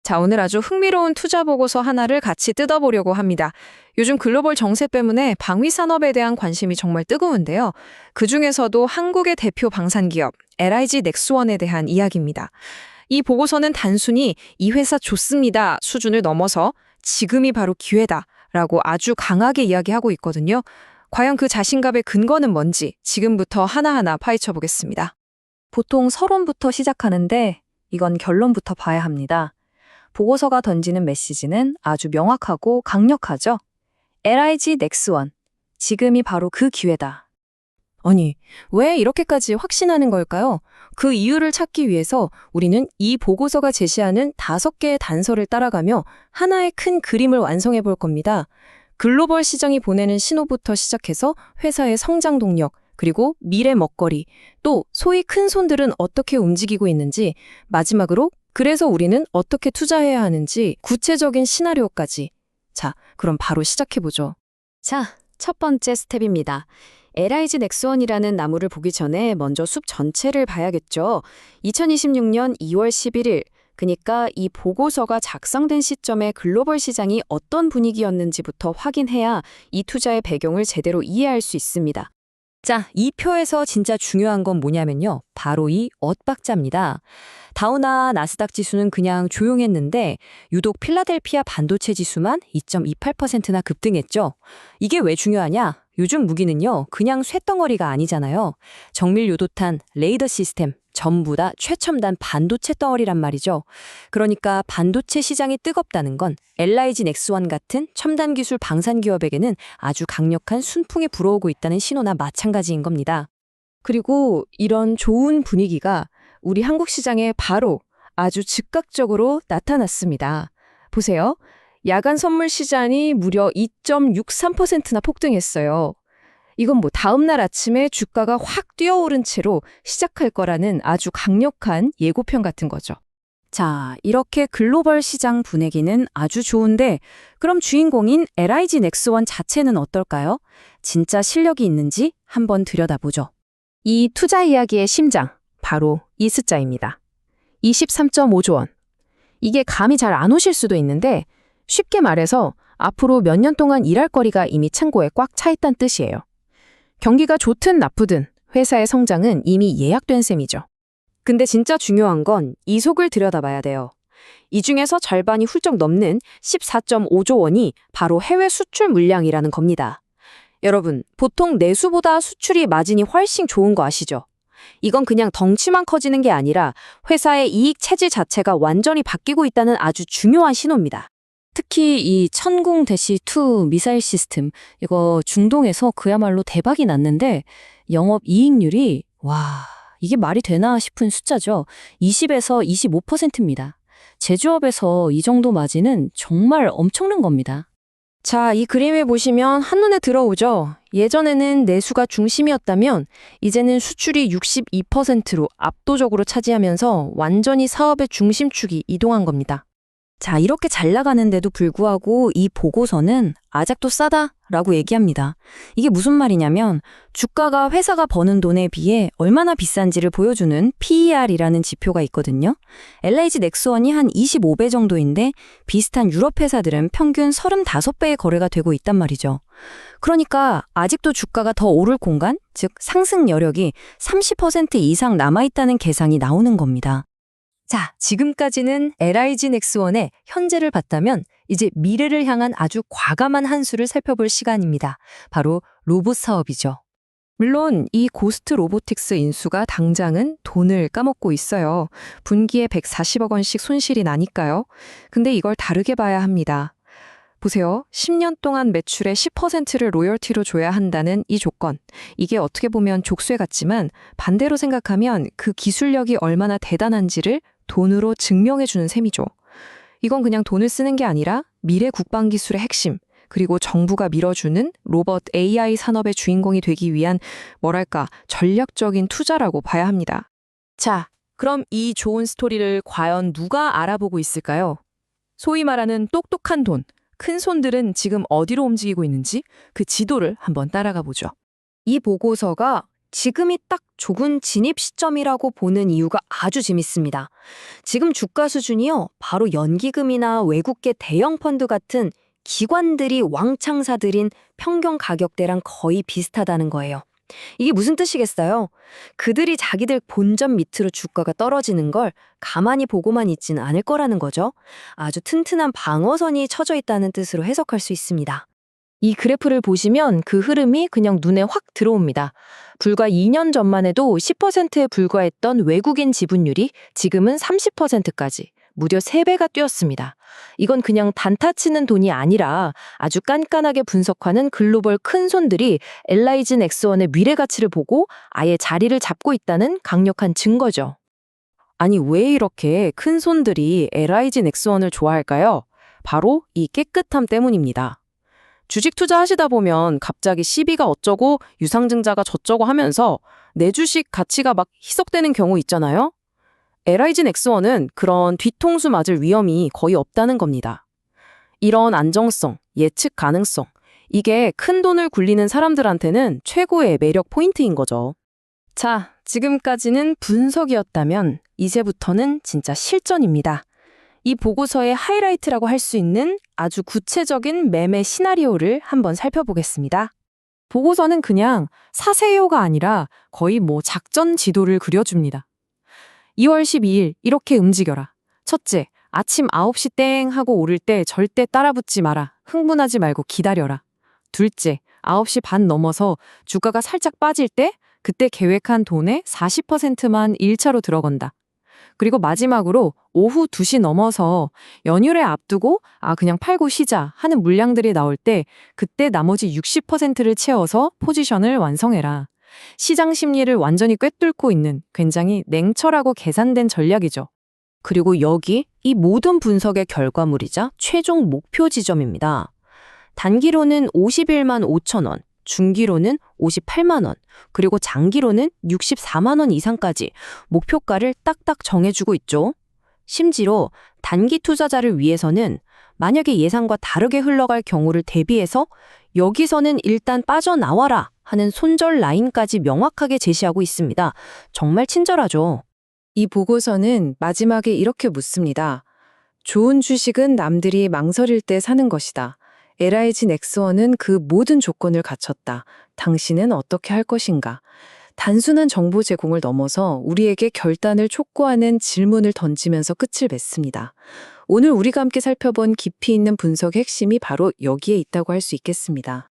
자, 오늘 아주 흥미로운 투자 보고서 하나를 같이 뜯어보려고 합니다. 요즘 글로벌 정세 때문에 방위 산업에 대한 관심이 정말 뜨거운데요. 그중에서도 한국의 대표 방산기업 LIG 넥스원에 대한 이야기입니다. 이 보고서는 단순히 이 회사 좋습니다 수준을 넘어서 지금이 바로 기회다라고 아주 강하게 이야기하고 있거든요. 과연 그 자신감의 근거는 뭔지 지금부터 하나하나 파헤쳐 보겠습니다. 보통 서론부터 시작하는데 이건 결론부터 봐야 합니다. 보고서가 던지는 메시지는 아주 명확하고 강력하죠. LIG 넥스원, 지금이 바로 그 기회다. 아니, 왜 이렇게까지 확신하는 걸까요? 그 이유를 찾기 위해서 우리는 이 보고서가 제시하는 5개의 단서를 따라가며 하나의 큰 그림을 완성해 볼 겁니다. 글로벌 시장이 보내는 신호부터 시작해서 회사의 성장 동력, 그리고 미래 먹거리, 또 소위 큰 손들은 어떻게 움직이고 있는지, 마지막으로 그래서 우리는 어떻게 투자해야 하는지 구체적인 시나리오까지. 자, 그럼 바로 시작해보죠. 자, 첫 번째 스텝입니다. LIG 넥스원이라는 나무를 보기 전에 먼저 숲 전체를 봐야겠죠. 2026년 2월 11일, 그러니까 이 보고서가 작성된 시점에 글로벌 시장이 어떤 분위기였는지부터 확인해야 이 투자의 배경을 제대로 이해할 수 있습니다. 자, 이 표에서 진짜 중요한 건 뭐냐면요. 바로 이 엇박자입니다. 다우나 나스닥 지수는 그냥 조용했는데 유독 필라델피아 반도체 지수만 2.28%나 급등했죠. 이게 왜 중요하냐? 요즘 무기는요. 그냥 쇳덩어리가 아니잖아요. 정밀 요도탄, 레이더 시스템, 전부 다 최첨단 반도체 덩어리란 말이죠. 그러니까 반도체 시장이 뜨겁다는 건 LIG 넥스원 같은 첨단 기술 방산 기업에게는 아주 강력한 순풍이 불어오고 있다는 신호나 마찬가지인 겁니다. 그리고 이런 좋은 분위기가 우리 한국 시장에 바로 아주 즉각적으로 나타났습니다. 보세요. 야간 선물 시장이 무려 2.63%나 폭등했어요. 이건 뭐 다음날 아침에 주가가 확 뛰어오른 채로 시작할 거라는 아주 강력한 예고편 같은 거죠. 자, 이렇게 글로벌 시장 분위기는 아주 좋은데 그럼 주인공인 LIG 넥스원 자체는 어떨까요? 진짜 실력이 있는지 한번 들여다보죠. 이 투자 이야기의 심장, 바로 이 숫자입니다. 23.5조 원. 이게 감이 잘 안 오실 수도 있는데 쉽게 말해서 앞으로 몇 년 동안 일할 거리가 이미 창고에 꽉 차 있다는 뜻이에요. 경기가 좋든 나쁘든 회사의 성장은 이미 예약된 셈이죠. 근데 진짜 중요한 건 이 속을 들여다봐야 돼요. 이 중에서 절반이 훌쩍 넘는 14.5조 원이 바로 해외 수출 물량이라는 겁니다. 여러분, 보통 내수보다 수출이 마진이 훨씬 좋은 거 아시죠? 이건 그냥 덩치만 커지는 게 아니라 회사의 이익 체질 자체가 완전히 바뀌고 있다는 아주 중요한 신호입니다. 특히 이 천궁-2 미사일 시스템, 이거 중동에서 그야말로 대박이 났는데 영업 이익률이 이게 말이 되나 싶은 숫자죠. 20에서 25%입니다. 제조업에서 이 정도 마진은 정말 엄청난 겁니다. 자, 이 그림을 보시면 한눈에 들어오죠. 예전에는 내수가 중심이었다면 이제는 수출이 62%로 압도적으로 차지하면서 완전히 사업의 중심축이 이동한 겁니다. 자, 이렇게 잘 나가는데도 불구하고 이 보고서는 아직도 싸다라고 얘기합니다. 이게 무슨 말이냐면 주가가 회사가 버는 돈에 비해 얼마나 비싼지를 보여주는 PER이라는 지표가 있거든요. LIG 넥스원이 한 25배 정도인데 비슷한 유럽 회사들은 평균 35배의 거래가 되고 있단 말이죠. 그러니까 아직도 주가가 더 오를 공간, 즉 상승 여력이 30% 이상 남아있다는 계산이 나오는 겁니다. 자, 지금까지는 LIG 넥스원의 현재를 봤다면 이제 미래를 향한 아주 과감한 한 수를 살펴볼 시간입니다. 바로 로봇 사업이죠. 물론 이 고스트 로보틱스 인수가 당장은 돈을 까먹고 있어요. 분기에 140억 원씩 손실이 나니까요. 근데 이걸 다르게 봐야 합니다. 보세요. 10년 동안 매출의 10%를 로열티로 줘야 한다는 이 조건. 이게 어떻게 보면 족쇄 같지만 반대로 생각하면 그 기술력이 얼마나 대단한지를 돈으로 증명해주는 셈이죠. 이건 그냥 돈을 쓰는 게 아니라 미래 국방 기술의 핵심, 그리고 정부가 밀어주는 로봇 AI 산업의 주인공이 되기 위한 전략적인 투자라고 봐야 합니다. 자, 그럼 이 좋은 스토리를 과연 누가 알아보고 있을까요? 소위 말하는 똑똑한 돈, 큰 손들은 지금 어디로 움직이고 있는지 그 지도를 한번 따라가 보죠. 이 보고서가 지금이 딱 좋은 진입 시점이라고 보는 이유가 아주 재밌습니다. 지금 주가 수준이요, 바로 연기금이나 외국계 대형 펀드 같은 기관들이 왕창 사들인 평균 가격대랑 거의 비슷하다는 거예요. 이게 무슨 뜻이겠어요? 그들이 자기들 본전 밑으로 주가가 떨어지는 걸 가만히 보고만 있지는 않을 거라는 거죠. 아주 튼튼한 방어선이 쳐져 있다는 뜻으로 해석할 수 있습니다. 이 그래프를 보시면 그 흐름이 그냥 눈에 확 들어옵니다. 불과 2년 전만 해도 10%에 불과했던 외국인 지분율이 지금은 30%까지 무려 3배가 뛰었습니다. 이건 그냥 단타 치는 돈이 아니라 아주 깐깐하게 분석하는 글로벌 큰 손들이 LIG 넥스원의 미래 가치를 보고 아예 자리를 잡고 있다는 강력한 증거죠. 아니, 왜 이렇게 큰 손들이 LIG 넥스원을 좋아할까요? 바로 이 깨끗함 때문입니다. 주식 투자하시다 보면 갑자기 시비가 어쩌고 유상증자가 저쩌고 하면서 내 주식 가치가 막 희석되는 경우 있잖아요. LIG 넥스원은 그런 뒤통수 맞을 위험이 거의 없다는 겁니다. 이런 안정성, 예측 가능성, 이게 큰 돈을 굴리는 사람들한테는 최고의 매력 포인트인 거죠. 자, 지금까지는 분석이었다면 이제부터는 진짜 실전입니다. 이 보고서의 하이라이트라고 할 수 있는 아주 구체적인 매매 시나리오를 한번 살펴보겠습니다. 보고서는 그냥 사세요가 아니라 거의 작전 지도를 그려줍니다. 2월 12일 이렇게 움직여라. 첫째, 아침 9시 땡 하고 오를 때 절대 따라붙지 마라. 흥분하지 말고 기다려라. 둘째, 9시 반 넘어서 주가가 살짝 빠질 때 그때 계획한 돈의 40%만 1차로 들어간다. 그리고 마지막으로 오후 2시 넘어서 연휴를 앞두고 그냥 팔고 쉬자 하는 물량들이 나올 때 그때 나머지 60%를 채워서 포지션을 완성해라. 시장 심리를 완전히 꿰뚫고 있는 굉장히 냉철하고 계산된 전략이죠. 그리고 여기 이 모든 분석의 결과물이자 최종 목표 지점입니다. 단기로는 51만 5천 원, 중기로는 58만 원, 그리고 장기로는 64만 원 이상까지 목표가를 딱딱 정해주고 있죠. 심지어 단기 투자자를 위해서는 만약에 예상과 다르게 흘러갈 경우를 대비해서 여기서는 일단 빠져나와라 하는 손절 라인까지 명확하게 제시하고 있습니다. 정말 친절하죠. 이 보고서는 마지막에 이렇게 묻습니다. 좋은 주식은 남들이 망설일 때 사는 것이다. LIG 넥스원은 그 모든 조건을 갖췄다. 당신은 어떻게 할 것인가? 단순한 정보 제공을 넘어서 우리에게 결단을 촉구하는 질문을 던지면서 끝을 맺습니다. 오늘 우리가 함께 살펴본 깊이 있는 분석의 핵심이 바로 여기에 있다고 할 수 있겠습니다.